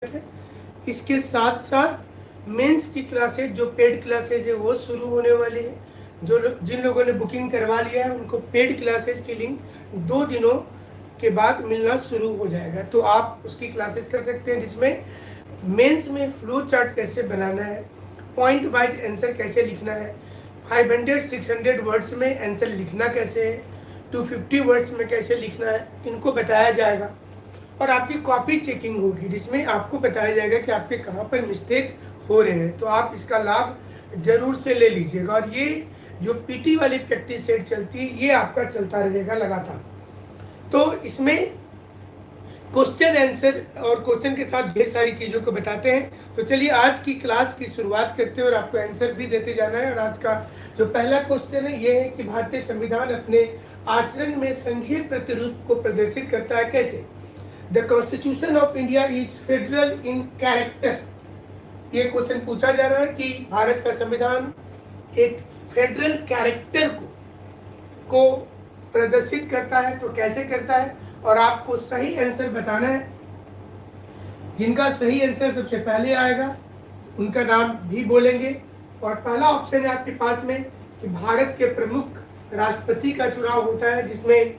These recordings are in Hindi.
है। इसके साथ साथ मेंस की क्लासेज जो पेड क्लासेज है वो शुरू होने वाली है। जिन लोगों ने बुकिंग करवा लिया है उनको पेड क्लासेज की लिंक 2 दिनों के बाद मिलना शुरू हो जाएगा, तो आप उसकी क्लासेस कर सकते हैं, जिसमें मेंस में फ्लो चार्ट कैसे बनाना है, पॉइंट वाइज आंसर कैसे लिखना है, 500-600 वर्ड्स में आंसर लिखना कैसे है, 250 वर्ड्स में कैसे लिखना है, इनको बताया जाएगा। और आपकी कॉपी चेकिंग होगी जिसमें आपको बताया जाएगा कि आपके कहाँ पर मिस्टेक हो रहे हैं, तो आप इसका लाभ जरूर से ले लीजिएगा। और ये जो पीटी वाली प्रैक्टिस सेट चलती है ये आपका चलता रहेगा लगातार। तो इसमें क्वेश्चन आंसर और क्वेश्चन के साथ ढेर सारी चीज़ों को बताते हैं। तो चलिए आज की क्लास की शुरुआत करते हैं और आपको आंसर भी देते जाना है। और आज का जो पहला क्वेश्चन है ये है कि भारतीय संविधान अपने आचरण में संघीय प्रतिरूप को प्रदर्शित करता है कैसे। The constitution of India is federal in character. ये क्वेश्चन पूछा जा रहा है कि भारत का संविधान एक फेडरल कैरेक्टर को प्रदर्शित करता है, तो कैसे करता है, और आपको सही आंसर बताना है। जिनका सही आंसर सबसे पहले आएगा उनका नाम भी बोलेंगे। और पहला ऑप्शन है आपके पास में कि भारत के प्रमुख राष्ट्रपति का चुनाव होता है, जिसमें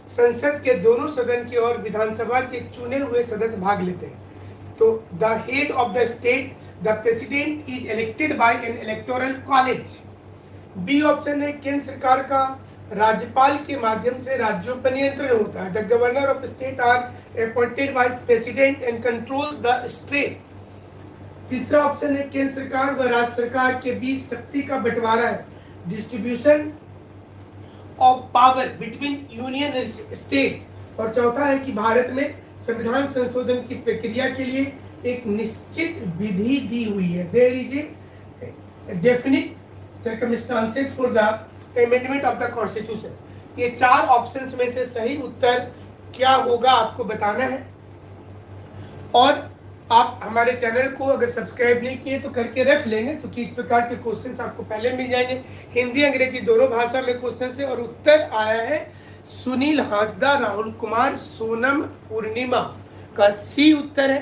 संसद के दोनों सदन की और विधानसभा के चुने हुए सदस्य भाग लेते हैं। तो the head of the state the president is elected by an electoral college. B option है केंद्र सरकार का राज्यपाल के माध्यम से राज्यों पर नियंत्रण होता है। The governor of state are appointed by president and controls the state. तीसरा ऑप्शन है केंद्र सरकार व राज्य सरकार के बीच शक्ति का बंटवारा है, distribution of power between union and state. और चौथा है कि भारत में संविधान संशोधन की प्रक्रिया के लिए एक निश्चित विधि दी हुई है। There is a definite circumstances for the amendment of the constitution. ये 4 ऑप्शंस में से सही उत्तर क्या होगा आपको बताना है। और आप हमारे चैनल को अगर सब्सक्राइब नहीं किए तो करके रख लेंगे, तो कि इस प्रकार के क्वेश्चंस आपको पहले मिल जाएंगे। हिंदी अंग्रेजी दोनों भाषा में क्वेश्चन है। और उत्तर आया है सुनील हांसदा, राहुल कुमार, सोनम पूर्णिमा का सी उत्तर है।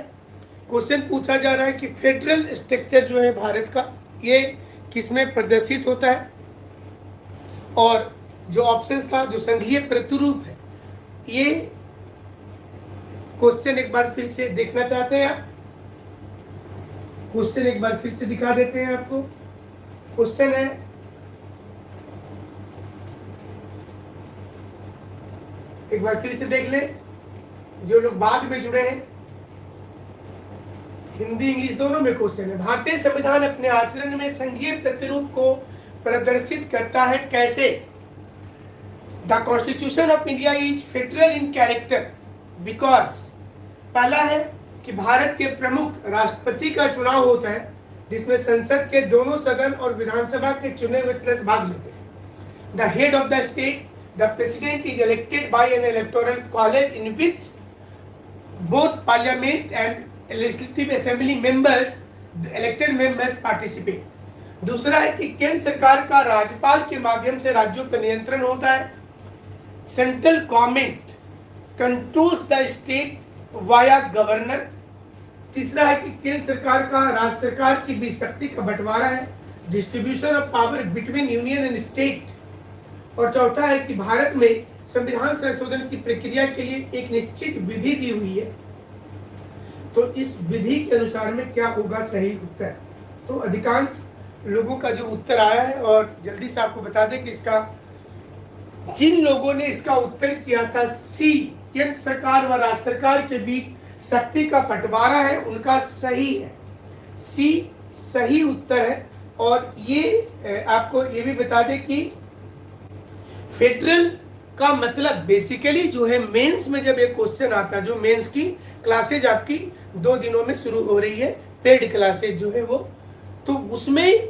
क्वेश्चन पूछा जा रहा है कि फेडरल स्ट्रक्चर जो है भारत का ये किसमें प्रदर्शित होता है। और जो ऑप्शन था जो संघीय प्रतिरूप है, ये क्वेश्चन एक बार फिर से देखना चाहते हैं आप। क्वेश्चन एक बार फिर से दिखा देते हैं आपको। क्वेश्चन है एक बार फिर से देख लें, जो लोग बाद में जुड़े हैं। हिंदी इंग्लिश दोनों में क्वेश्चन है। भारतीय संविधान अपने आचरण में संघीय प्रतिरूप को प्रदर्शित करता है कैसे। The constitution of India is federal in character because पहला है कि भारत के प्रमुख राष्ट्रपति का चुनाव होता है, जिसमें संसद के दोनों सदन और विधानसभा के चुने हुए सदस्य भाग लेते हैं। The head of the state the president is elected by an electoral college in which both parliament and legislative assembly members elected members participate. दूसरा है कि केंद्र सरकार का राज्यपाल के माध्यम से राज्यों पर नियंत्रण होता है। Central government controls the state via governor. तीसरा है कि केंद्र सरकार का राज्य सरकार की बीच शक्ति का बंटवारा है, distribution of power between union and state. और चौथा है कि भारत में संविधान संशोधन की प्रक्रिया के लिए एक निश्चित विधि दी हुई है। तो इस विधि के अनुसार में क्या होगा सही उत्तर। तो अधिकांश लोगों का जो उत्तर आया है, और जल्दी से आपको बता दें कि इसका जिन लोगों ने इसका उत्तर किया था सी, केंद्र सरकार व राज्य सरकार के बीच शक्ति का बंटवारा है, उनका सही है, सी सही उत्तर है। और ये आपको ये भी बता दें कि फेडरल का मतलब बेसिकली जो है मेंस में जब एक क्वेश्चन आता है, जो मेंस की क्लासेज आपकी 2 दिनों में शुरू हो रही है, पेड क्लासेज जो है वो, तो उसमें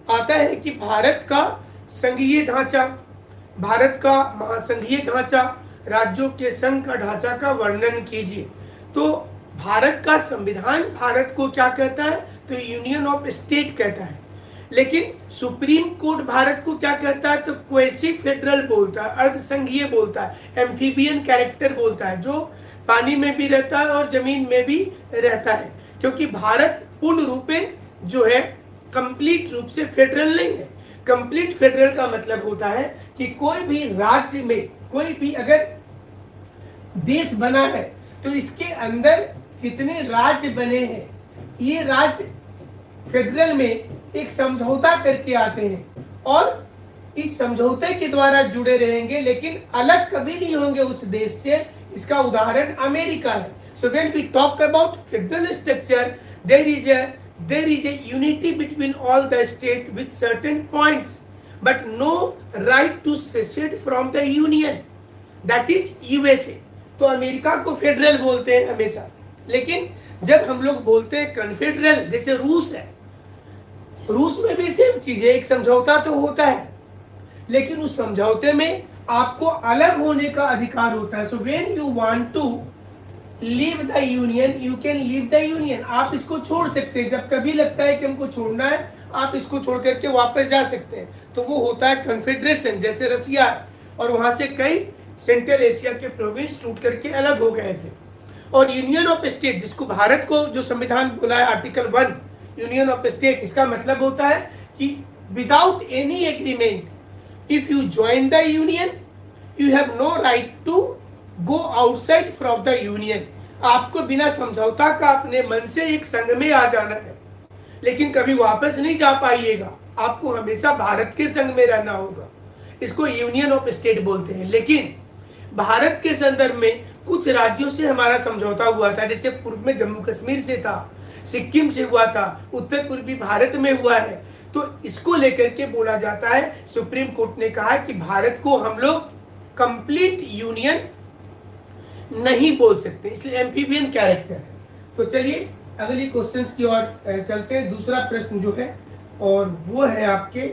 आता है कि भारत का संघीय ढांचा, भारत का महासंघीय ढांचा, राज्यों के संघ का ढांचा का वर्णन कीजिए। तो भारत का संविधान भारत को क्या कहता है, तो यूनियन ऑफ स्टेट कहता है। लेकिन सुप्रीम कोर्ट भारत को क्या कहता है, तो क्वेसी फेडरल बोलता है, अर्ध संघीय बोलता है, एम्फीबियन कैरेक्टर बोलता है, जो पानी में भी रहता है और जमीन में भी रहता है। क्योंकि भारत पूर्ण रूपेण जो है कंप्लीट रूप से फेडरल नहीं है। कंप्लीट फेडरल का मतलब होता है कि कोई भी राज्य में कोई भी अगर देश बना है तो इसके अंदर जितने राज्य बने हैं ये राज्य फेडरल में एक समझौता करके आते हैं और इस समझौते के द्वारा जुड़े रहेंगे, लेकिन अलग कभी नहीं होंगे उस देश से। इसका उदाहरण अमेरिका है। So when we talk about federal structure, there is a unity between all the state with certain points, but no right to secede from the union, that is USA। तो अमेरिका को फेडरल बोलते हैं हमेशा, लेकिन जब हम लोग बोलते हैं कन्फेडरल, जैसे रूस है, रूस में भी सेम चीज है, एक समझौता तो होता है, लेकिन उस समझौते में आपको अलग होने का अधिकार होता है। So when you want to leave the union, you can leave the union. आप इसको छोड़ सकते हैं, जब कभी लगता है कि हमको छोड़ना है आप इसको छोड़ करके वापस जा सकते हैं। तो वो होता है कन्फेडरेशन, जैसे रसिया है और वहां से कई सेंट्रल एशिया के प्रोविंस टूट करके अलग हो गए थे। और यूनियन ऑफ स्टेट, जिसको भारत को जो संविधान बोला है आर्टिकल 1 यूनियन ऑफ स्टेट, इसका मतलब होता है कि without any agreement if you join the union you have no right to go outside from the union। आपको बिना समझौता का अपने मन से एक संघ में आ जाना है, लेकिन कभी वापस नहीं जा पाइएगा, आपको हमेशा भारत के संघ में रहना होगा। इसको यूनियन ऑफ स्टेट बोलते हैं। लेकिन भारत के संदर्भ में कुछ राज्यों से हमारा समझौता हुआ था, जैसे पूर्व में जम्मू कश्मीर से था, सिक्किम से हुआ था, उत्तर पूर्वी भारत में हुआ है। तो इसको लेकर के बोला जाता है, सुप्रीम कोर्ट ने कहा कि भारत को हम लोग कंप्लीट यूनियन नहीं बोल सकते, इसलिए एम्फीबियन कैरेक्टर है। तो चलिए अगली क्वेश्चंस की ओर चलते हैं। दूसरा प्रश्न जो है और वो है आपके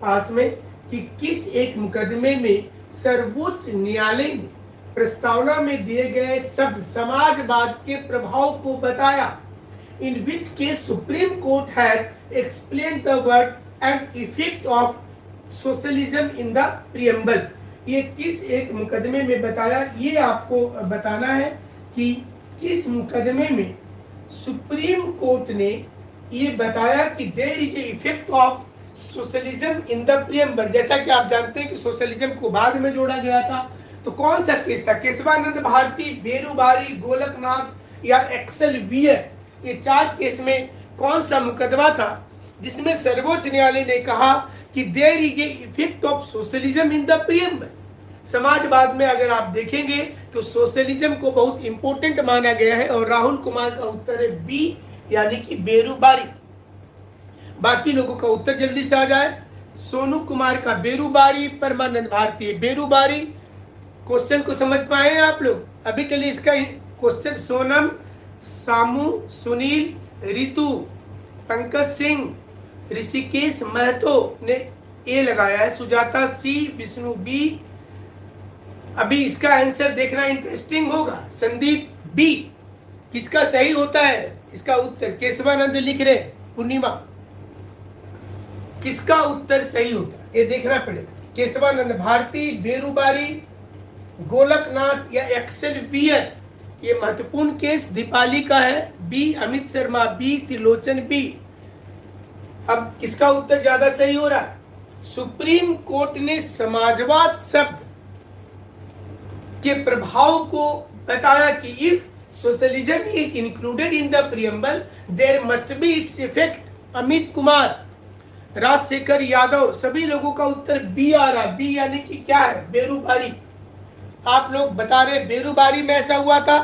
पास में कि किस एक मुकदमे में सर्वोच्च न्यायालय ने प्रस्तावना में दिए गए शब्द समाजवाद के प्रभाव को बताया। In which case Supreme Court has explained the word and effect of socialism in the preamble। ये किस एक मुकदमे में बताया, ये आपको बताना है कि किस मुकदमे में सुप्रीम कोर्ट ने ये बताया कि there is a effect of socialism in the preamble. जैसा कि आप जानते हैं कि सोशलिज्म को बाद में जोड़ा गया था। तो कौन सा केस था? केशवानंद भारती, बेरूबारी, गोलकनाथ या एक्सेल वियर, ये 4 केस में कौन सा मुकदमा था जिसमें सर्वोच्च न्यायालय ने कहा कि there is a effect of socialism in the preamble. समाजवाद में अगर आप देखेंगे तो सोशलिज्म को बहुत इंपॉर्टेंट माना गया है और राहुल कुमार का उत्तर है बी, यानी कि बेरूबारी। बाकी लोगों का उत्तर जल्दी से आ जाए। सोनू कुमार का बेरूबारी, परमानंद भारती बेरूबारी। क्वेश्चन को समझ पाए आप लोग? अभी चलिए इसका क्वेश्चन। सोनम, सामू, सुनील, रितु, पंकज सिंह, ऋषिकेश महतो ने ए लगाया है, सुजाता सी, विष्णु बी। अभी इसका आंसर देखना इंटरेस्टिंग होगा। संदीप बी। किसका सही होता है इसका उत्तर? केशवानंद लिख रहे हैं। पूर्णिमा, किसका उत्तर सही होता है ये देखना पड़ेगा। केशवानंद भारती, बेरूबारी, गोलकनाथ या एक्सेल वियर। ये महत्वपूर्ण केस दीपाली का है। B, Amit Sharma B, Trilochan B. अब किसका उत्तर ज्यादा सही हो रहा है? सुप्रीम कोर्ट ने समाजवाद शब्द के प्रभाव को बताया कि if socialism is included in the preamble there must be its effect. Amit Kumar, Rajshekhar Yadav, सभी लोगों का उत्तर बी आ रहा। बी यानी कि क्या है? बेरूबारी। आप लोग बता रहे बेरूबारी में ऐसा हुआ था,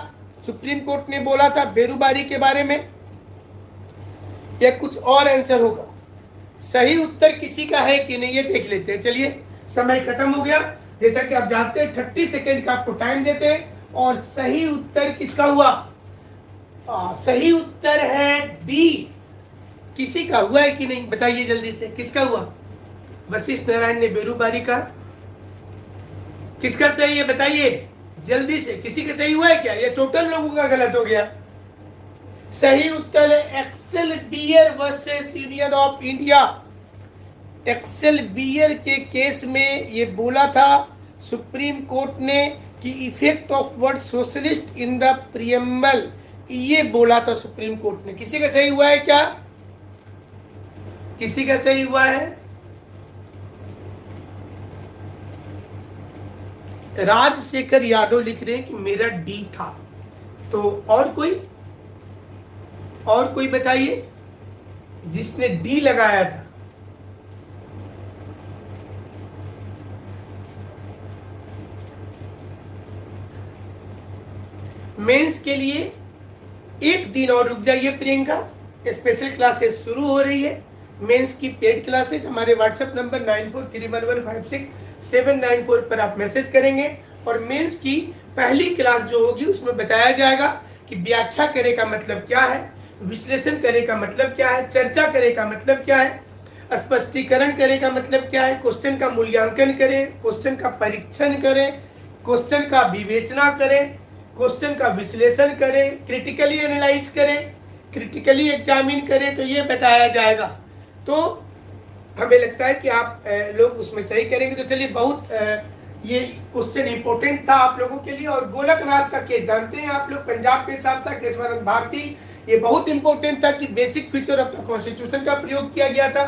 सुप्रीम कोर्ट ने बोला था बेरूबारी के बारे में, या कुछ और आंसर होगा? सही उत्तर किसी का है कि नहीं ये देख लेते हैं। चलिए, समय खत्म हो गया। जैसा कि आप जानते हैं 30 सेकेंड का आपको टाइम देते हैं। और सही उत्तर किसका हुआ? सही उत्तर है डी। किसी का हुआ है कि नहीं बताइए जल्दी से, किसका हुआ? वशिष्ठ नारायण ने बेरूबारी का। किसका सही है बताइए जल्दी से। किसी का सही हुआ है क्या? ये टोटल लोगों का गलत हो गया। सही उत्तर है Excel Wear versus Union of India. Excel Wear के केस में ये बोला था सुप्रीम कोर्ट ने कि effect of word socialist in the preamble ये बोला था सुप्रीम कोर्ट ने। किसी का सही हुआ है क्या? किसी का सही हुआ है? राजशेखर यादव लिख रहे हैं कि मेरा डी था। तो और कोई बताइए जिसने डी लगाया था। मेंस के लिए एक दिन और रुक जाइए प्रियंका, स्पेशल क्लासेस शुरू हो रही है। मेंस की पेड क्लासेज हमारे व्हाट्सएप नंबर 9431156794 पर आप मैसेज करेंगे और मेंस की पहली क्लास जो होगी उसमें बताया जाएगा कि व्याख्या करे का मतलब क्या है, विश्लेषण करे का मतलब क्या है, चर्चा करे का मतलब क्या है, स्पष्टीकरण करे का मतलब क्या है, क्वेश्चन का मूल्यांकन करें, क्वेश्चन का परीक्षण करें, क्वेश्चन का विवेचना करें, क्वेश्चन का विश्लेषण करें, क्रिटिकली एनालाइज करें, क्रिटिकली एग्जामिन करें, तो ये बताया जाएगा। तो हमें लगता है कि आप लोग उसमें सही करेंगे। तो चलिए, बहुत ये क्वेश्चन इंपॉर्टेंट था आप लोगों के लिए। और गोलकनाथ का केस जानते हैं आप लोग, पंजाब के साथ था, केशवानंद भारती। ये बहुत इंपॉर्टेंट था कि basic feature of the constitution का प्रयोग किया गया था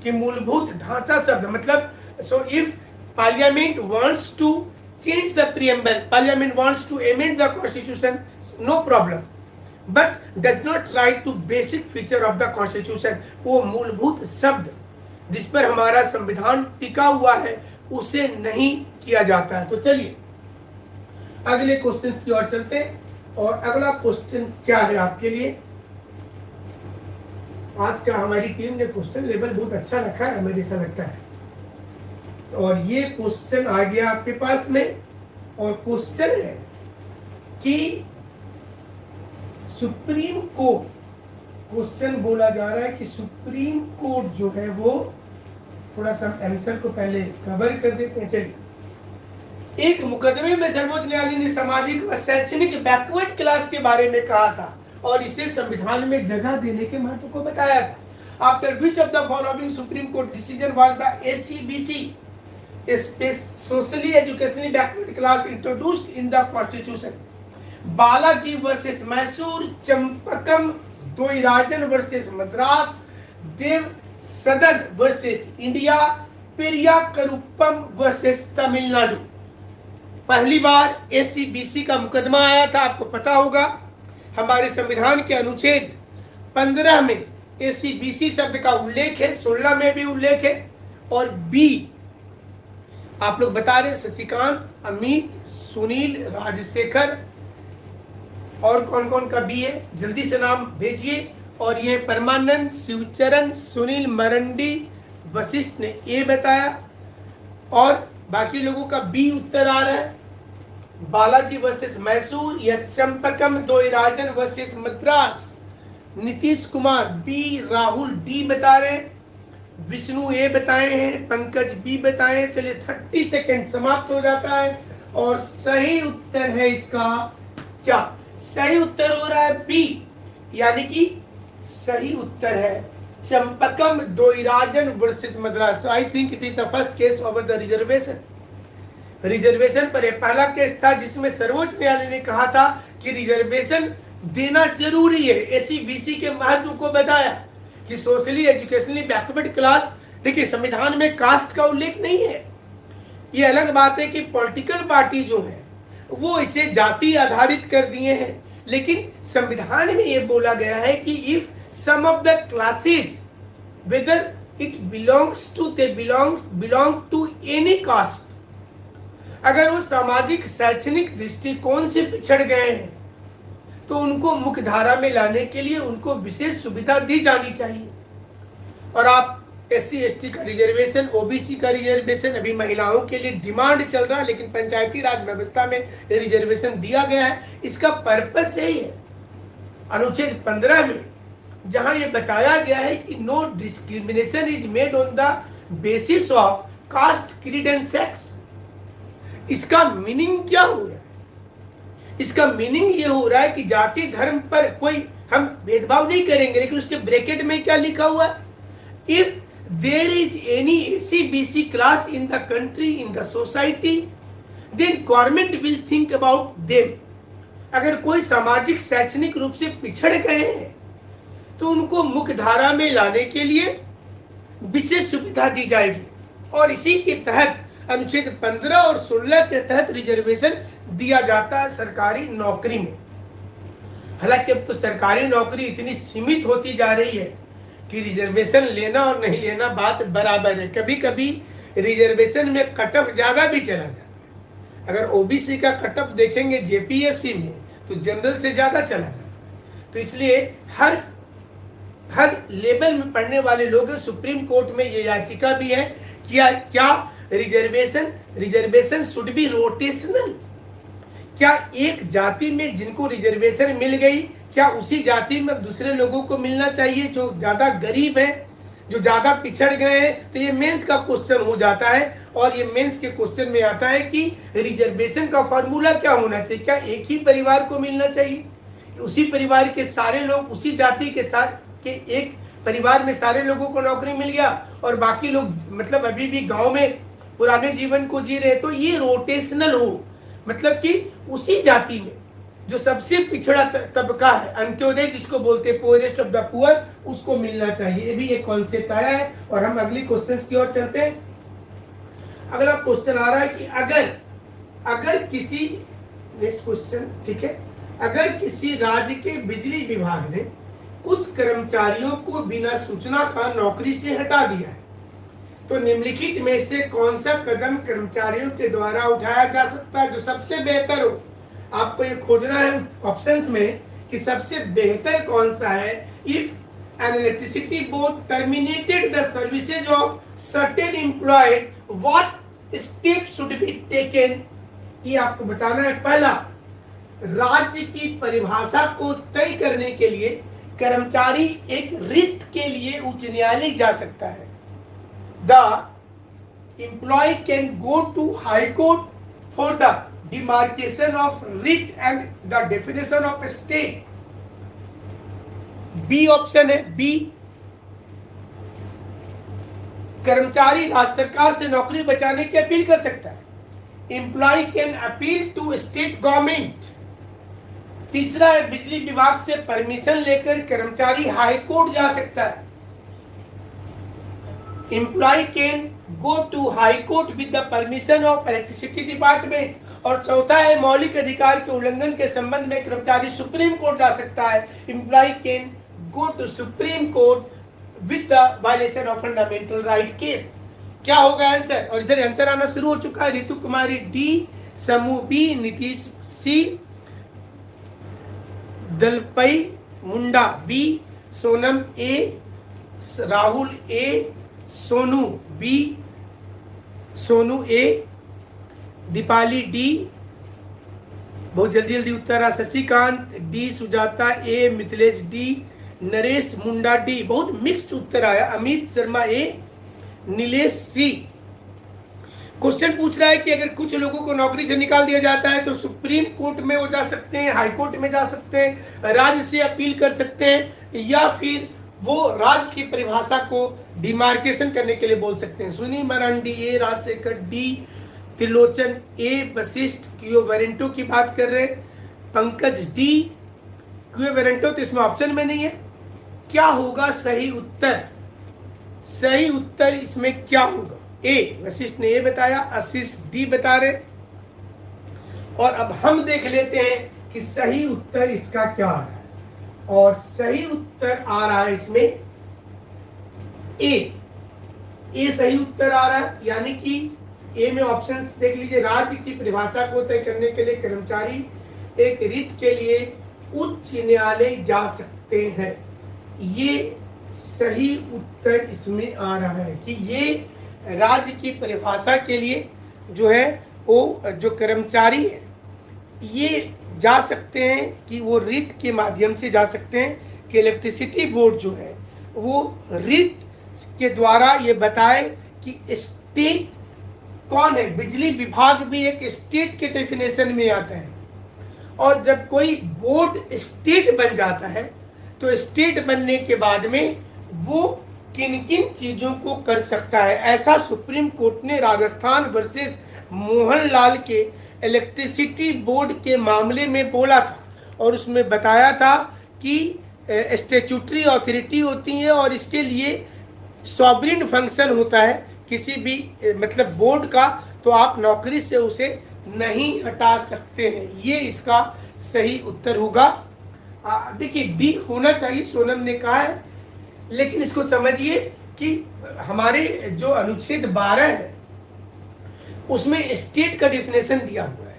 कि मूलभूत ढांचा शब्द मतलब, so if parliament wants to change the preamble, parliament wants to amend the constitution, no problem, but does not write to basic feature of the constitution। वो मूलभूत शब्द जिस पर हमारा संविधान टिका हुआ है उसे नहीं किया जाता है। तो चलिए अगले क्वेश्चंस की ओर चलते हैं। और अगला क्वेश्चन क्या है आपके लिए? आज का हमारी टीम ने क्वेश्चन लेवल बहुत अच्छा रखा है, हमें ऐसा लगता है। और ये क्वेश्चन आ गया आपके पास में, और क्वेश्चन है कि सुप्रीम कोर्ट, क्वेश्चन बोला जा रहा है कि सुप्रीम कोर्ट जो है वो, थोड़ा सा आंसर को पहले कवर कर देते हैं। चलिए, एक मुकदमे में सर्वोच्च न्यायालय ने सामाजिक व शैक्षणिक बैकवर्ड क्लास के बारे में कहा था और इसे संविधान में जगह देने के महत्व को बताया था। After which of the following supreme court decision was the ACBC socially educationally backward class introduced in the constitution? Balaji versus Mysore, Champakam Dorairajan versus Madras, Dev Sadan versus India, Periya Karuppan versus Tamil Nadu. पहली बार एसीबीसी का मुकदमा आया था, आपको पता होगा। हमारे संविधान के अनुच्छेद 15 में एसीबीसी शब्द का उल्लेख है, 16 में भी उल्लेख है। और बी आप लोग बता रहे, शशिकांत, अमित, सुनील, राजशेखर, और कौन कौन का बी है, जल्दी से नाम भेजिए। और ये परमानंद, शिवचरण, सुनील मरंडी, वशिष्ठ ने ए बताया, और बाकी लोगों का बी उत्तर आ रहा है। बालाजी वर्सेस मैसूर या Champakam Dorairajan versus Madras, Nitish Kumar B, Rahul D बता रहे हैं, विष्णु ए बताए हैं, पंकज बी बताए हैं। चलिए 30 सेकेंड समाप्त हो जाता है और सही उत्तर है इसका क्या? सही उत्तर हो रहा है बी, यानी कि सही उत्तर है Champakam Dorairajan versus Madras. I think it is the first case over the reservation. Reservation पर यह पहला केस था जिसमें सर्वोच्च न्यायालय ने कहा था कि रिजर्वेशन देना जरूरी है। एसीबीसी के महत्व को बताया कि सोशली एजुकेशनली बैकवर्ड क्लास, देखिए संविधान में कास्ट का उल्लेख नहीं है। ये अलग बात है कि पॉलिटिकल पार्टी जो है वो इसे जाति आधारित कर दिए हैं, लेकिन संविधान में ये बोला गया है कि if some of the classes whether it belongs to they belong to any caste, अगर वो सामाजिक शैक्षणिक दृष्टिकोण से पिछड़ गए हैं तो उनको मुख्य धारा में लाने के लिए उनको विशेष सुविधा दी जानी चाहिए। और आप एससी एसटी का रिजर्वेशन, ओबीसी का रिजर्वेशन, अभी महिलाओं के लिए डिमांड चल रहा है, लेकिन पंचायती राज व्यवस्था में रिजर्वेशन दिया गया है। इसका पर्पस यही है अनुच्छेद 15 में, जहां ये बताया गया है कि no discrimination is made on the basis of caste, creed and sex. इसका मीनिंग क्या हो रहा है? इसका मीनिंग ये हो रहा है कि जाति धर्म पर कोई हम भेदभाव नहीं करेंगे, लेकिन उसके ब्रैकेट में क्या लिखा हुआ है? If there is any ACBC class in the country, in the society, then government will think about them. अगर कोई सामाजिक शैक्षणिक रूप से पिछड़ गए हैं तो उनको मुख्य धारा में लाने के लिए विशेष सुविधा दी जाएगी। और इसी के तहत अनुच्छेद 15 और 16 के तहत रिजर्वेशन दिया जाता है सरकारी नौकरी में। हालांकि अब तो सरकारी नौकरी इतनी सीमित होती जा रही है कि रिजर्वेशन लेना और नहीं लेना बात बराबर है। कभी कभी रिजर्वेशन में कट ऑफ ज्यादा भी चला जाता है। अगर ओबीसी का कट ऑफ देखेंगे जेपीएससी में तो जनरल से ज्यादा चला जाता है। तो इसलिए हर लेवल में पढ़ने वाले लोग सुप्रीम कोर्ट में ये याचिका भी है कि क्या रिजर्वेशन शुड बी रोटेशनल। क्या एक जाति में जिनको रिजर्वेशन मिल गई क्या उसी जाति में दूसरे लोगों को मिलना चाहिए जो ज्यादा गरीब है, जो ज्यादा पिछड़ गए हैं? तो ये मेंस का क्वेश्चन हो जाता है। और ये मेंस के क्वेश्चन में आता है कि रिजर्वेशन का फॉर्मूला क्या होना चाहिए? क्या एक ही परिवार को मिलना चाहिए? उसी परिवार के सारे लोग उसी जाति के साथ के एक परिवार में सारे लोगों को नौकरी मिल गया और बाकी लोग मतलब अभी भी गांव में पुराने जीवन को जी रहे? तो ये रोटेशनल हो, मतलब कि उसी जाति में जो सबसे पिछड़ा तबका है, अंत्योदय जिसको बोलते हैं, पोरेस्ट ऑफ द पुअर, उसको मिलना चाहिए। ये भी एक कॉन्सेप्ट आया है। और हम अगली क्वेश्चंस की ओर चलते हैं। अगला क्वेश्चन आ रहा है कि अगर किसी, नेक्स्ट क्वेश्चन, ठीक है, अगर किसी राज्य के बिजली विभाग ने कुछ कर्मचारियों को बिना सूचना का नौकरी से हटा दिया है तो निम्नलिखित में से कौन सा कदम कर्मचारियों के द्वारा उठाया जा सकता है जो सबसे बेहतर हो? आपको ये खोजना है ऑप्शंस में कि सबसे बेहतर कौन सा है। If N electricity board terminated the services of certain employees what step should be taken, ये आपको बताना है। पहला, राज्य की परिभाषा को तय करने के लिए कर्मचारी एक रिट के लिए उच्च न्यायालय जा सकता है। The employee can go to high court for the demarcation of writ and the definition of state. B option है, बी, कर्मचारी राज्य सरकार से नौकरी बचाने की अपील कर सकता है। Employee can appeal to state government. तीसरा है, बिजली विभाग से परमिशन लेकर कर्मचारी हाई कोर्ट जा सकता है। Employee can go to high court with the permission of electricity department. और चौथा है, मौलिक अधिकार के उल्लंघन के संबंध में कर्मचारी सुप्रीम कोर्ट जा सकता है। Employee can go to supreme court with the violation of fundamental right case. क्या होगा आंसर? और इधर आंसर आना शुरू हो चुका है। रितु कुमारी डी, समूह बी, नीतीश सी, दलपई मुंडा बी, सोनम ए, राहुल ए, सोनू बी, सोनू ए, दीपाली डी, बहुत जल्दी जल्दी उत्तर आ, शशिकांत डी, सुजाता ए, मिथिलेश डी, नरेश मुंडा डी, बहुत मिक्स्ड उत्तर आया, अमित शर्मा ए, नीलेश सी। क्वेश्चन पूछ रहा है कि अगर कुछ लोगों को नौकरी से निकाल दिया जाता है तो सुप्रीम कोर्ट में वो जा सकते हैं, हाई कोर्ट में जा सकते हैं, राज्य से अपील कर सकते हैं, या फिर वो राज्य की परिभाषा को डिमार्केशन करने के लिए बोल सकते हैं। सुनील मरांडी ए, राजशेखर डी, त्रिलोचन ए, वशिष्ठ क्यू वेरेंटो की बात कर रहे हैं, पंकज डी, क्यू वेरेंटो तो इसमें ऑप्शन में नहीं है। क्या होगा सही उत्तर? सही उत्तर इसमें क्या होगा? ए, वशिष्ठ ने ए बताया, आशीष डी बता रहे। और अब हम देख लेते हैं कि सही उत्तर इसका क्या है। और सही उत्तर आ रहा है इसमें ए सही उत्तर आ रहा है। यानी कि ए में ऑप्शंस देख लीजिए। राज्य की परिभाषा को तय करने के लिए कर्मचारी एक रिट के लिए उच्च न्यायालय जा सकते हैं। ये सही उत्तर इसमें आ रहा है कि ये राज्य की परिभाषा के लिए जो है वो जो कर्मचारी है ये जा सकते हैं कि वो रिट के माध्यम से जा सकते हैं कि इलेक्ट्रिसिटी बोर्ड जो है वो रिट के द्वारा ये बताए कि स्टेट कौन है। बिजली विभाग भी एक स्टेट के डेफिनेशन में आता है। और जब कोई बोर्ड स्टेट बन जाता है तो स्टेट बनने के बाद में वो किन किन चीजों को कर सकता है, ऐसा सुप्रीम कोर्ट ने राजस्थान वर्सेस मोहनलाल के इलेक्ट्रिसिटी बोर्ड के मामले में बोला था और उसमें बताया था कि स्टैट्यूटरी अथॉरिटी होती है और इसके लिए सॉवरिन फंक्शन होता है किसी भी मतलब बोर्ड का, तो आप नौकरी से उसे नहीं हटा सकते हैं। ये इसका सही उत्तर होगा। देखिए डी होना चाहिए, सोनम ने कहा है, लेकिन इसको समझिए कि हमारे जो अनुच्छेद 12 है उसमें स्टेट का डिफिनेशन दिया हुआ है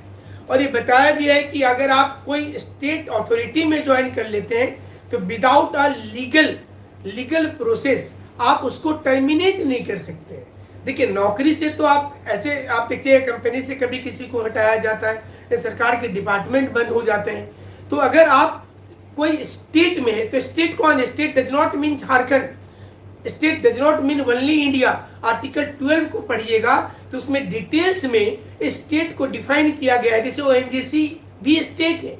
और ये बताया गया है कि अगर आप कोई स्टेट अथॉरिटी में ज्वाइन कर लेते हैं तो विदाउट अ लीगल प्रोसेस आप उसको टर्मिनेट नहीं कर सकते। देखिए नौकरी से तो आप ऐसे, आप देखते हैं कंपनी से कभी किसी को हटाया जाता है या सरकार के डिपार्टमेंट बंद हो जाते हैं, तो अगर आप कोई स्टेट में है तो स्टेट कौन है? State does not mean Jharkhand, state does not mean only India. Article 12 को पढ़िएगा तो उसमें डिटेल्स में स्टेट को डिफाइन किया गया है। जैसे ओएनजीसी भी स्टेट है,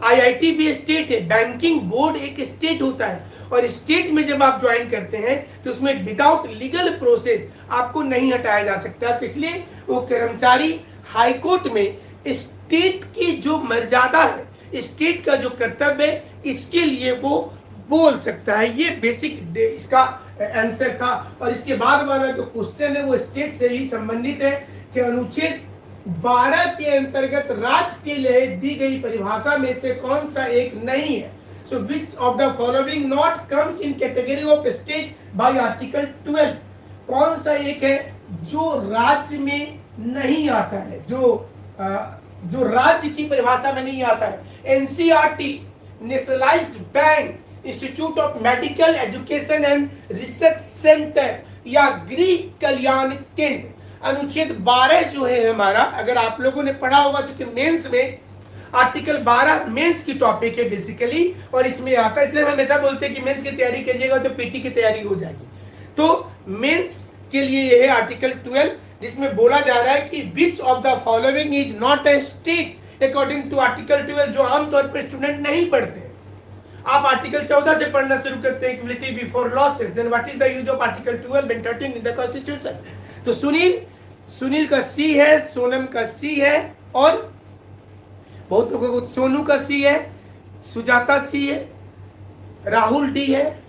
आईआईटी भी स्टेट है, बैंकिंग बोर्ड एक स्टेट होता है और स्टेट में जब आप ज्वाइन करते हैं तो उसमें विदाउट लीगल प्रोसेस आपको नहीं हटाया जा सकता। तो इसलिए वो कर्मचारी हाईकोर्ट में स्टेट की जो मर्यादा है, स्टेट का जो कर्तव्य है, इसके लिए वो बोल सकता है। ये बेसिक इसका आंसर था। और इसके बाद वाला जो क्वेश्चन है वो स्टेट से ही संबंधित है कि अनुच्छेद 12 के अंतर्गत राज्य के लिए दी गई परिभाषा में से कौन सा एक नहीं है। So which of the following not comes in category of state by article 12, कौन सा एक है जो राज्य में नहीं आता है, जो राज्य की परिभाषा में नहीं आता है? NCERT, nationalised bank, institute of medical education and research centre या गृह कल्याण केंद्र। अनुच्छेद 12 जो है हमारा, अगर आप लोगों ने पढ़ा होगा, चूंकि मेंस में आर्टिकल 12 मेंस की टॉपिक है बेसिकली और इसमें आता है, इसलिए हम हमेशा बोलते हैं कि मेंस की तैयारी करिएगा तो पीटी की तैयारी हो जाएगी। तो मेंस के लिए ये है आर्टिकल 12 जिसमें बोला जा रहा है कि which of the following is not a state according to article 12, जो आमतौर पर स्टूडेंट नहीं पढ़ते हैं। आप आर्टिकल 14 से पढ़ना शुरू करते हैं, equality before laws, then what is the use of article 12 and 13 in the constitution. तो सुनील का सी है, सोनम का सी है और बहुत लोगों को सोनू का सी है, सुजाता सी है, राहुल डी है।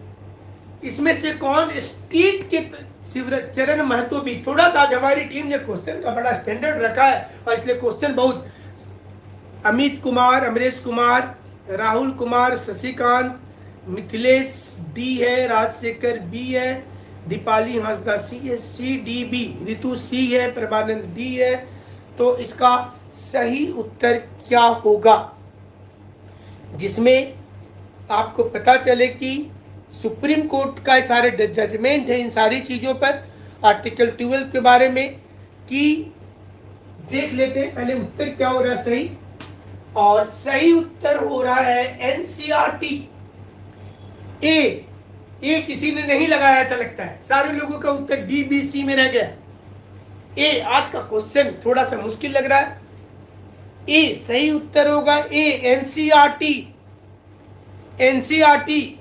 इसमें से कौन स्टेट के? शिवचरण महतो भी। थोड़ा सा आज हमारी टीम ने क्वेश्चन का बड़ा स्टैंडर्ड रखा है और इसलिए क्वेश्चन बहुत, अमित कुमार, अमरेश कुमार, राहुल कुमार, शशिकांत, मिथिलेश डी है, राजशेखर बी है, दीपाली हांसदा सी है, सी डी बी, ऋतु सी है, प्रभानंद डी है। तो इसका सही उत्तर क्या होगा जिसमें आपको पता चले कि सुप्रीम कोर्ट का सारे जजमेंट है इन सारी चीजों पर, आर्टिकल 12 के बारे में, कि देख लेते हैं पहले उत्तर क्या हो रहा है सही। और सही उत्तर हो रहा है एनसीईआरटी। ए किसी ने नहीं लगाया था लगता है, सारे लोगों का उत्तर डी बी सी में रह गया। ए, आज का क्वेश्चन थोड़ा सा मुश्किल लग रहा है। ए सही उत्तर होगा, ए NCERT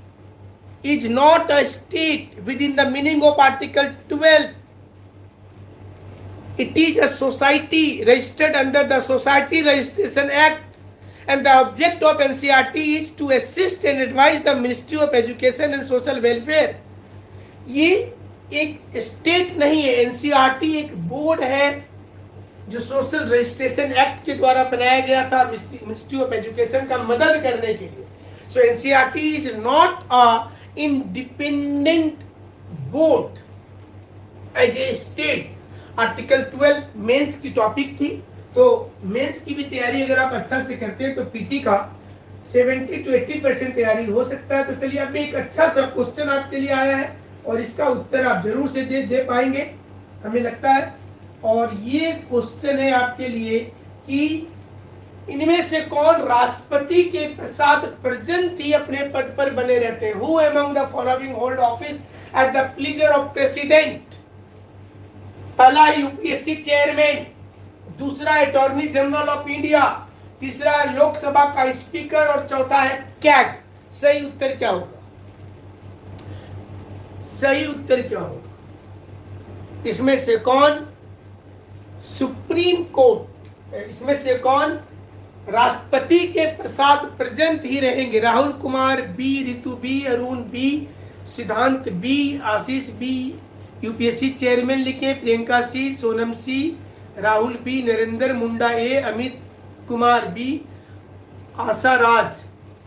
is not a state within the meaning of Article 12. It is a society registered under the Society Registration Act, and the object of NCERT is to assist and advise the Ministry of Education and Social Welfare. ये एक स्टेट नहीं है, NCERT एक बोर्ड है जो सोशल रजिस्ट्रेशन एक्ट के द्वारा बनाया गया था मिनिस्ट्री ऑफ एजुकेशन का मदद करने के लिए। So NCERT is not a independent board as a state. Article 12 mains की टॉपिक थी, तो मेंस की भी तैयारी अगर आप अच्छा से करते हैं तो पीटी का 70 to 80% तैयारी हो सकता है। तो चलिए अब एक अच्छा सा क्वेश्चन आपके लिए आया है और इसका उत्तर आप जरूर से दे पाएंगे हमें लगता है। और ये क्वेश्चन है आपके लिए कि इनमें से कौन राष्ट्रपति के साथ पर्यंत ही अपने पद पर बने रहते हैं? Who among the following hold office at the pleaser of president? पहला यूपीएससी चेयरमैन, दूसरा अटॉर्नी जनरल ऑफ इंडिया, तीसरा लोकसभा का स्पीकर और चौथा है कैग। सही उत्तर क्या होगा? सही उत्तर क्या होगा? इसमें से कौन सुप्रीम कोर्ट इसमें से कौन राष्ट्रपति के प्रसाद पर्यंत ही रहेंगे? Rahul Kumar B, Ritu B, Arun B, Siddhant B, Ashish B, UPSC chairman लिखे, Priyanka C, Sonam C, Rahul B, Narendra Munda A, Amit Kumar B, Asha Raj,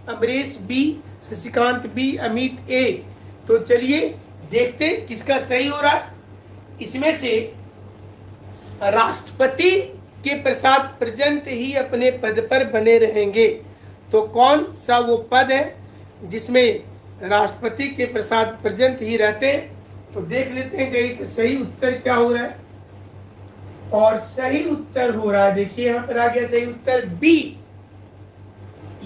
Amrish B, Shashikant B, Amit A. तो चलिए देखते किसका सही हो रहा है। इसमें से राष्ट्रपति के प्रसाद पर्यंत ही अपने पद पर बने रहेंगे, तो कौन सा वो पद है जिसमें राष्ट्रपति के प्रसाद पर्यंत ही रहते हैं? तो देख लेते हैं जैसे सही उत्तर क्या हो रहा है। और सही उत्तर हो रहा है, देखिए यहां पर आ गया सही उत्तर बी,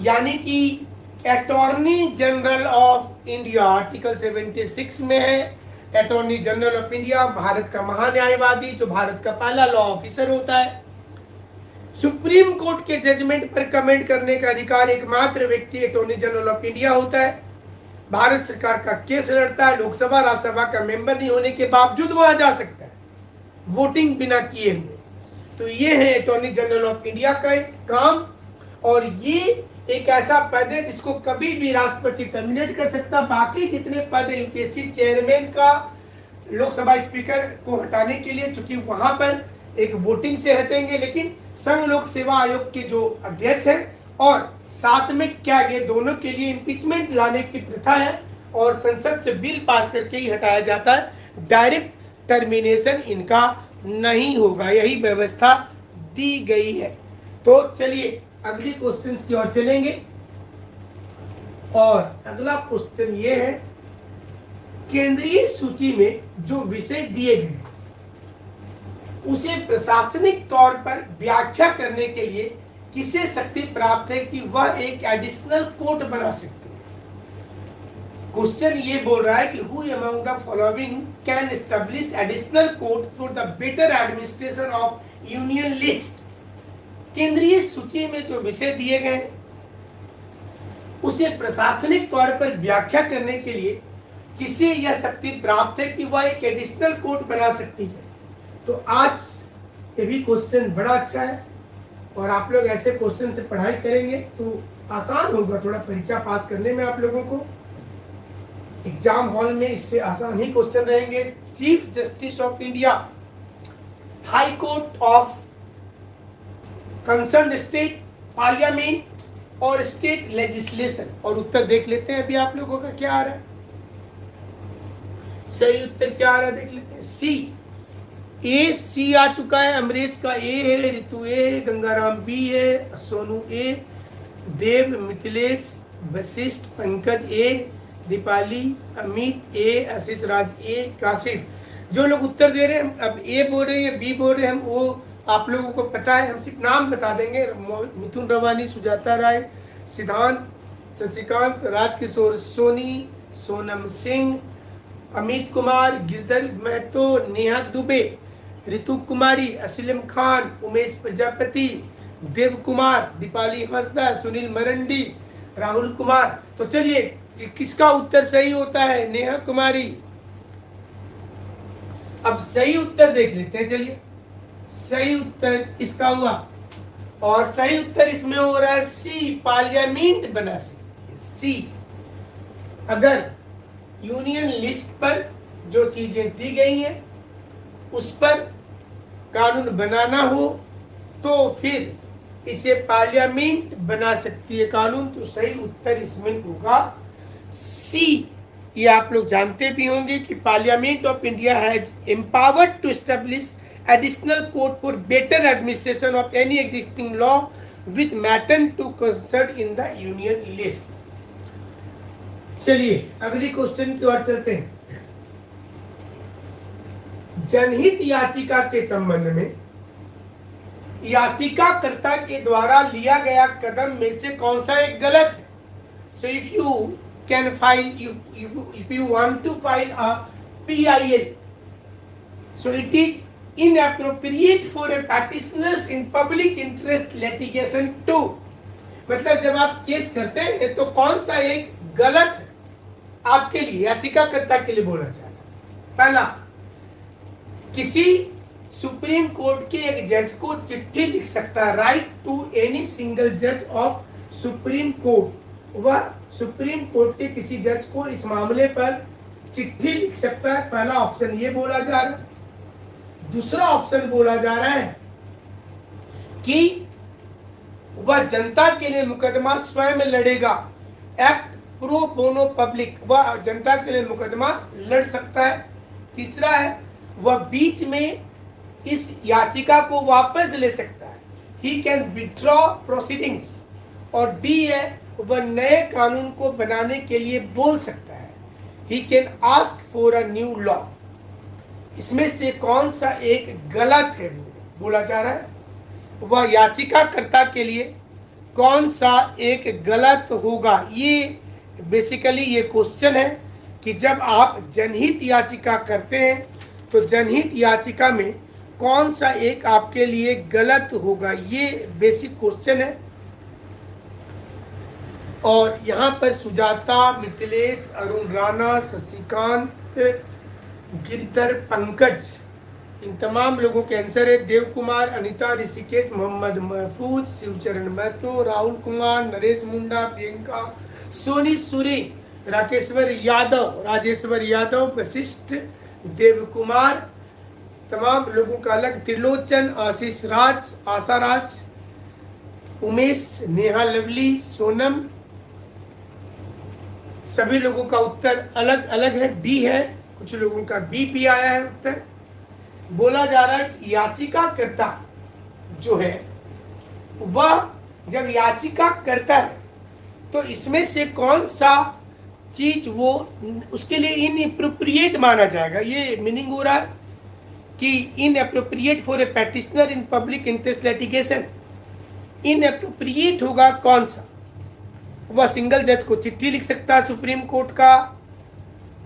यानी कि attorney general of India article 76 में है। Attorney general of India Bharat का महान्यायवादी, जो भारत का पहला लॉ ऑफिसर होता है। सुप्रीम कोर्ट के जजमेंट पर कमेंट करने का अधिकार एकमात्र व्यक्ति अटॉर्नी जनरल ऑफ इंडिया होता है। भारत सरकार का केस लड़ता है, लोकसभा राज्यसभा का मेंबर नहीं होने के बावजूद वहां जा सकता है वोटिंग बिना किए हुए। तो ये है अटॉर्नी जनरल ऑफ इंडिया का काम, और ये एक ऐसा पद है जिसको कभी भी राष्ट्रपति टर्मिनेट कर सकता। बाकी जितने पद है यूपीएससी चेयरमैन का, लोकसभा स्पीकर को हटाने के लिए, चूंकि वहां पर एक वोटिंग से हटेंगे, लेकिन संघ लोक सेवा आयोग के जो अध्यक्ष हैं और साथ में क्या ये दोनों के लिए इम्पीचमेंट लाने की प्रथा है और संसद से बिल पास करके ही हटाया जाता है। डायरेक्ट टर्मिनेशन इनका नहीं होगा, यही व्यवस्था दी गई है। तो चलिए अगली क्वेश्चन की ओर चलेंगे, और अगला क्वेश्चन ये है, केंद्रीय सूची में जो विषय दिए गए उसे प्रशासनिक तौर पर व्याख्या करने के लिए किसे शक्ति प्राप्त है कि वह एक एडिशनल कोड बना सकती है? क्वेश्चन ये बोल रहा है कि who among the following can establish additional code for the better administration of union list. केंद्रीय सूची में जो विषय दिए गए उसे प्रशासनिक तौर पर व्याख्या करने के लिए किसे यह शक्ति प्राप्त है कि वह एक एडिशनल कोड बना सकती है? तो आज ये भी क्वेश्चन बड़ा अच्छा है, और आप लोग ऐसे क्वेश्चन से पढ़ाई करेंगे तो आसान होगा थोड़ा परीक्षा पास करने में। आप लोगों को एग्जाम हॉल में इससे आसान ही क्वेश्चन रहेंगे। Chief justice of India, high court of concern state, parliament और स्टेट लेजिस्लेशन। और उत्तर देख लेते हैं अभी आप लोगों का क्या आ रहा है। सही उत्तर क्या आ रहा है देख लेते हैं। सी, ए सी आ चुका है, अमरीश का ए है, ऋतु ए है, गंगाराम बी है, सोनू ए, देव, मिथिलेश, वशिष्ठ, पंकज ए, दीपाली, अमित ए, आशीष राज ए, काशिफ। जो लोग उत्तर दे रहे हैं अब ए बोल रहे हैं, बी बोल रहे हैं, वो आप लोगों को पता है, हम सिर्फ नाम बता देंगे। मिथुन रवानी, सुजाता राय, सिद्धांत, शशिकांत, राजकिशोर सोनी, सोनम सिंह, अमित कुमार, गिरधर महतो, नेहा दुबे, ऋतु कुमारी, असलम खान, उमेश प्रजापति, देव कुमार, दीपाली हंसदा, सुनील मरंडी, राहुल कुमार। तो चलिए किसका उत्तर सही होता है? नेहा कुमारी। अब सही उत्तर देख लेते हैं। चलिए सही उत्तर इसका हुआ, और सही उत्तर इसमें हो रहा है सी, पार्लियामेंट बना सकती है। सी, अगर यूनियन लिस्ट पर जो चीजें दी गई हैं उस पर कानून बनाना हो तो फिर इसे पार्लियामेंट बना सकती है कानून। तो सही उत्तर इसमें होगा सी। ये आप लोग जानते भी होंगे कि parliament of India has empowered to establish additional code for better administration of any existing law with matter to concern in the union list. चलिए अगली क्वेश्चन की ओर चलते हैं। जनहित याचिका के संबंध में याचिकाकर्ता के द्वारा लिया गया कदम में से कौन सा एक गलत है? So if you can file, if you want to file a PIL, so it is inappropriate for a petitioners in public interest litigation to, मतलब जब आप केस करते हैं तो कौन सा एक गलत है आपके लिए, याचिकाकर्ता के लिए बोला जाएगा। पहला, किसी सुप्रीम कोर्ट के एक जज को चिट्ठी लिख सकता है, राइट टू एनी सिंगल जज ऑफ सुप्रीम कोर्ट। वह सुप्रीम कोर्ट के किसी जज को इस मामले पर चिट्ठी लिख सकता है। पहला ऑप्शन ये बोला जा रहा है। दूसरा ऑप्शन बोला जा रहा है कि वह जनता के लिए मुकदमा स्वयं लड़ेगा, एक्ट प्रो बोनो पब्लिक, वह जनता के लिए मुकदमा लड़ सकता है। तीसरा है वह बीच में इस याचिका को वापस ले सकता है, ही कैन विथड्रॉ प्रोसीडिंग्स। और डी है वह नए कानून को बनाने के लिए बोल सकता है, he can ask for a new law. इसमें से कौन सा एक गलत है बोला जा रहा है, वह याचिकाकर्ता के लिए कौन सा एक गलत होगा। ये बेसिकली ये क्वेश्चन है कि जब आप जनहित याचिका करते हैं तो जनहित याचिका में कौन सा एक आपके लिए गलत होगा, ये बेसिक क्वेश्चन है। और यहाँ पर सुजाता, मिथिलेश, अरुण राणा, शशिकांत, गिरधर, पंकज, इन तमाम लोगों के आंसर है। देव कुमार, अनिता, ऋषिकेश, मोहम्मद महफूज, शिवचरण महतो, राहुल कुमार, नरेश मुंडा, प्रियंका, सोनी सूरी, राकेश्वर यादव, राजेश्वर यादव, वशिष्ठ, देव कुमार, तमाम लोगों का अलग, त्रिलोचन, आशीष राज, आशा राज, उमेश, नेहा, लवली, सोनम, सभी लोगों का उत्तर अलग अलग है। डी है, कुछ लोगों का बी भी आया है उत्तर। बोला जा रहा है कि याचिकाकर्ता जो है वह जब याचिका करता है तो इसमें से कौन सा चीज वो उसके लिए इनएप्रोप्रिएट माना जाएगा। ये मीनिंग हो रहा है कि inappropriate for a petitioner in public interest litigation. Inappropriate होगा कौन सा, वह सिंगल जज को चिट्ठी लिख सकता है सुप्रीम कोर्ट का,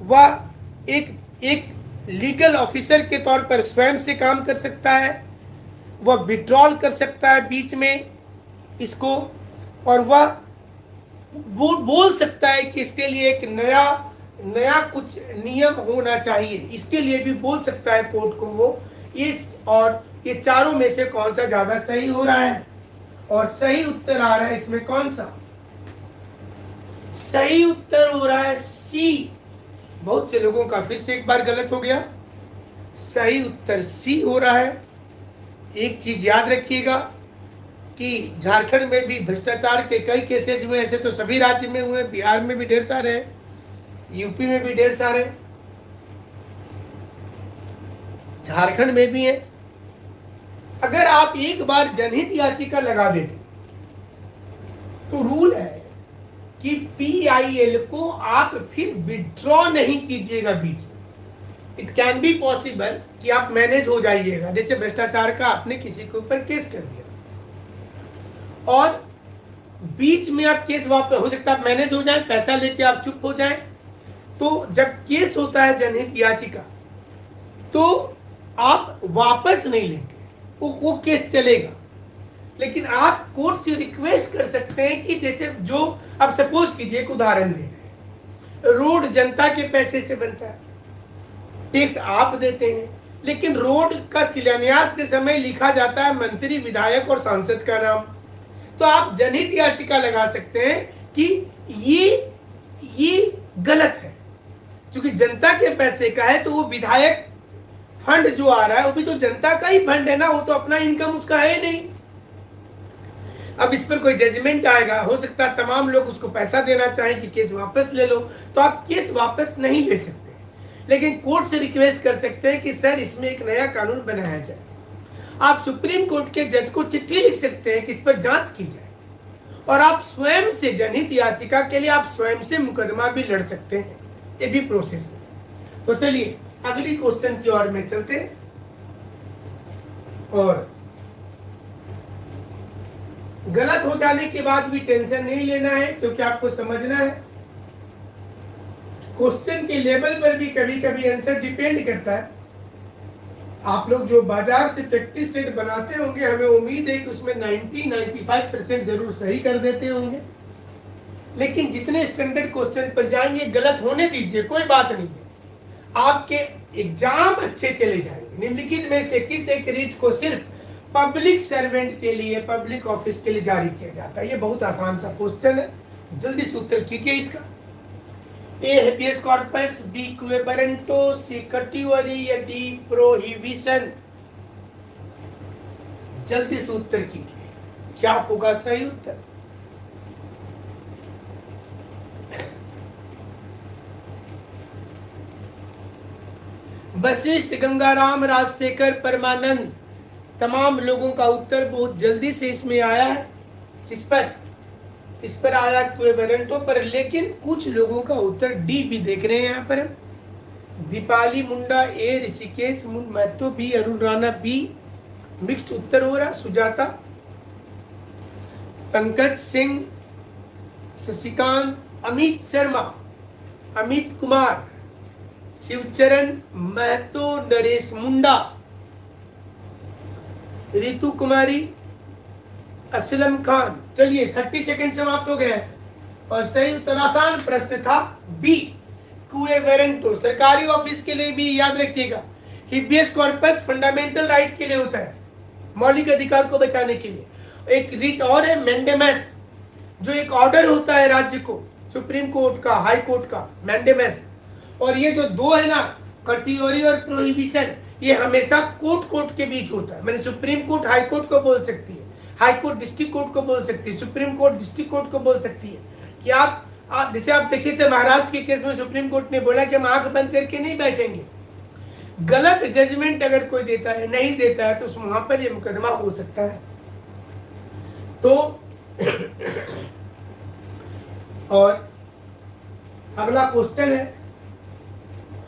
वह एक लीगल ऑफिसर के तौर पर स्वयं से काम कर सकता है, वह विड्रॉल कर सकता है बीच में इसको, और वह बोल सकता है कि इसके लिए एक नया कुछ नियम होना चाहिए, इसके लिए भी बोल सकता है कोर्ट को वो। इस और ये चारों में से कौन सा ज्यादा सही हो रहा है, और सही उत्तर आ रहा है इसमें कौन सा, सही उत्तर हो रहा है सी। बहुत से लोगों का फिर से एक बार गलत हो गया, सही उत्तर सी हो रहा है। एक चीज याद रखिएगा कि झारखंड में भी भ्रष्टाचार के कई केसेज हुए, ऐसे तो सभी राज्य में हुए, बिहार में भी ढेर सारे हैं, यूपी में भी ढेर सारे, झारखंड में भी है। अगर आप एक बार जनहित याचिका लगा देते तो रूल है कि PIL को आप फिर विड्रॉ नहीं कीजिएगा बीच में। इट कैन बी पॉसिबल कि आप मैनेज हो जाइएगा, जैसे भ्रष्टाचार का आपने किसी के ऊपर केस कर दिया और बीच में आप केस वापस, हो सकता है आप मैनेज हो जाए, पैसा लेके आप चुप हो जाए। तो जब केस होता है जनहित याचिका तो आप वापस नहीं लेंगे, वो केस चलेगा। लेकिन आप कोर्ट से रिक्वेस्ट कर सकते हैं कि जैसे जो आप सपोज कीजिए, एक उदाहरण दे रहे हैं, रोड जनता के पैसे से बनता है, टैक्स आप देते हैं, लेकिन रोड का शिलान्यास के समय लिखा जाता है मंत्री, विधायक और सांसद का नाम। तो आप जनहित याचिका लगा सकते हैं कि ये गलत है, क्योंकि जनता के पैसे का है, तो वो विधायक फंड जो आ रहा है वो भी तो जनता का ही फंड है ना, वो तो अपना इनकम उसका है नहीं। अब इस पर कोई जजमेंट आएगा, हो सकता है तमाम लोग उसको पैसा देना चाहें कि केस वापस ले लो, तो आप केस वापस नहीं ले सकते, लेकिन कोर्ट से रिक्वेस्ट कर सकते हैं कि सर इसमें एक नया कानून बनाया जाए। आप सुप्रीम कोर्ट के जज को चिट्ठी लिख सकते हैं कि इस पर जांच की जाए, और आप स्वयं से जनहित याचिका के लिए आप स्वयं से मुकदमा भी लड़ सकते हैं, ये भी प्रोसेस है। तो चलिए अगली क्वेश्चन की ओर में चलते हैं। और गलत हो जाने के बाद भी टेंशन नहीं लेना है, क्योंकि आपको समझना है क्वेश्चन के लेवल पर भी कभी कभी आंसर डिपेंड करता है। आप लोग जो बाजार से प्रैक्टिस सेट बनाते होंगे, हमें उम्मीद है कि उसमें 90-95% जरूर सही कर देते होंगे, लेकिन जितने स्टैंडर्ड क्वेश्चन पर जाएंगे गलत होने दीजिए, कोई बात नहीं है। आपके एग्जाम अच्छे चले जाएंगे। निम्नलिखित में से किस एक रीट को सिर्फ पब्लिक सर्वेंट के लिए, पब्लिक ऑफिस के लिए जारी किया जाता है? ये बहुत आसान सा क्वेश्चन है, जल्दी से उत्तर कीजिए इसका। ए हेबियस कॉर्पस, बी क्वे वारंटो, सी कटिवरी या डी प्रोहिबिशन? जल्दी से उत्तर कीजिए, क्या होगा सही उत्तर? वशिष्ठ, गंगाराम, राजशेखर, परमानंद, तमाम लोगों का उत्तर बहुत जल्दी से इसमें आया है। किस पर? इस पर आया क्वेवरेंटो पर, लेकिन कुछ लोगों का उत्तर डी भी देख रहे हैं यहाँ पर। Deepali Munda A, Rishikesh Mahato B, Arun Rana B. Mixed उत्तर हो रहा। सुजाता, पंकज सिंह, शशिकांत, अमित शर्मा, अमित कुमार, शिवचरण महतो, नरेश मुंडा, रितु कुमारी, असलम खान। चलिए 30 सेकंड समाप्त हो गए हैं और सही उत्तर, आसान प्रश्न था बी क्वेवरेंटो। सरकारी ऑफिस के लिए भी याद रखिएगा। हिबियस कॉर्पस फंडामेंटल राइट के लिए होता है, मौलिक अधिकार को बचाने के लिए। एक रीट और है मैंडेमस, जो एक ऑर्डर होता है राज्य को, सुप्रीम कोर्ट का, हाई कोर्ट का, मैंडेमस। और ये जो दो है ना, कटियोरी और प्रोहिबिशन, ये हमेशा कोर्ट के बीच होता है। मैंने सुप्रीम कोर्ट हाई कोर्ट को बोल सकती है, हाई कोर्ट डिस्ट्रिक्ट कोर्ट को बोल सकती है, सुप्रीम कोर्ट डिस्ट्रिक्ट कोर्ट को बोल सकती है। कि आप जैसे आप देखिए थे महाराष्ट्र के केस में सुप्रीम कोर्ट ने बोला कि हम आंख बंद करके नहीं बैठेंगे। गलत जजमेंट अगर कोई देता है, नहीं देता है, तो वहां पर ये मुकदमा हो सकता है। तो और अगला क्वेश्चन है,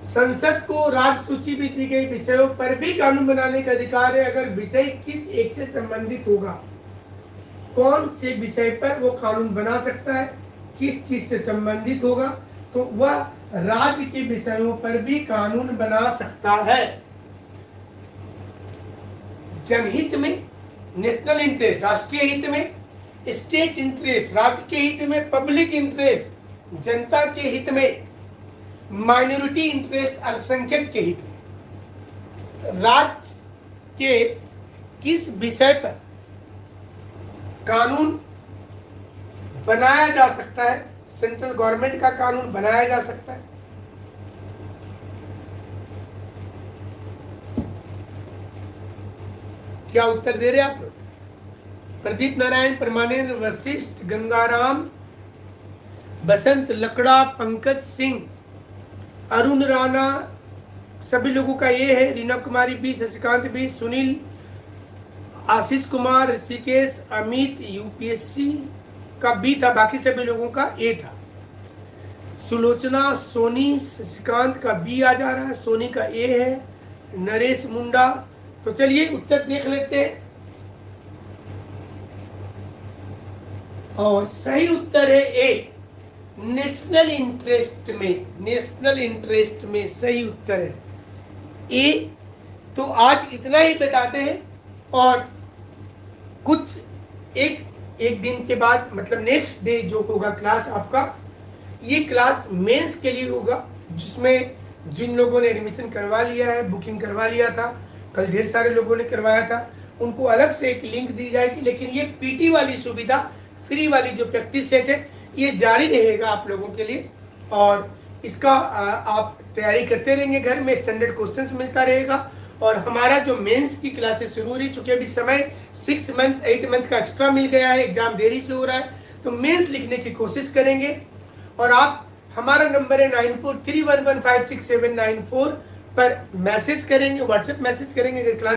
संसद को राज्य सूची में दी गई विषयों पर भी कानून बनाने का अधिकार है अगर विषय किस एक से संबंधित होगा। कौन से विषय पर वो कानून बना सकता है, किस चीज से संबंधित होगा? तो वह राज्य के विषयों पर भी कानून बना सकता है। जनहित में, नेशनल इंटरेस्ट राष्ट्रीय हित में, स्टेट इंटरेस्ट राज्य के हित में, पब्लिक इंटरेस्ट जनता के हित में, माइनॉरिटी इंटरेस्ट अल्पसंख्यक के हित में। राज्य के किस विषय पर कानून बनाया जा सकता है, सेंट्रल गवर्नमेंट का कानून बनाया जा सकता है? क्या उत्तर दे रहे आप लोग? प्रदीप नारायण, परमानंद, वशिष्ठ, गंगाराम, बसंत लकड़ा, पंकज सिंह, अरुण राणा, सभी लोगों का ये है। रीना कुमारी B, Shashikant B, Sunil, Ashish Kumar, Rishikesh, Amit, UPSC का बी था, बाकी सभी लोगों का ए था। सुलोचना, सोनी, शशिकांत का बी आ जा रहा है, सोनी का ए है, नरेश मुंडा। तो चलिए उत्तर देख लेते हैं और सही उत्तर है ए, नेशनल इंटरेस्ट में। नेशनल इंटरेस्ट में सही उत्तर है ए। तो आज इतना ही बताते हैं और कुछ एक दिन के बाद, मतलब नेक्स्ट डे जो होगा क्लास आपका, ये क्लास मेंस के लिए होगा, जिसमें जिन लोगों ने एडमिशन करवा लिया है, बुकिंग करवा लिया था, कल ढेर सारे लोगों ने करवाया था, उनको अलग से एक लिंक दी जाएगी। लेकिन ये पीटी वाली सुविधा, फ्री वाली जो प्रैक्टिस सेट है, ये जारी रहेगा आप लोगों के लिए। और इसका आप तैयारी करते रहेंगे, घर में स्टैंडर्ड क्वेश्चंस मिलता रहेगा। और हमारा जो मेंस की क्लासेस शुरू हो रही, चूंकि अभी समय 6 मंथ 8 मंथ का एक्स्ट्रा मिल गया है, एग्जाम देरी से हो रहा है, तो मेंस लिखने की कोशिश करेंगे। और आप, हमारा नंबर है 9431156794 पर मैसेज करेंगे, व्हाट्सएप मैसेज करेंगे अगर क्लास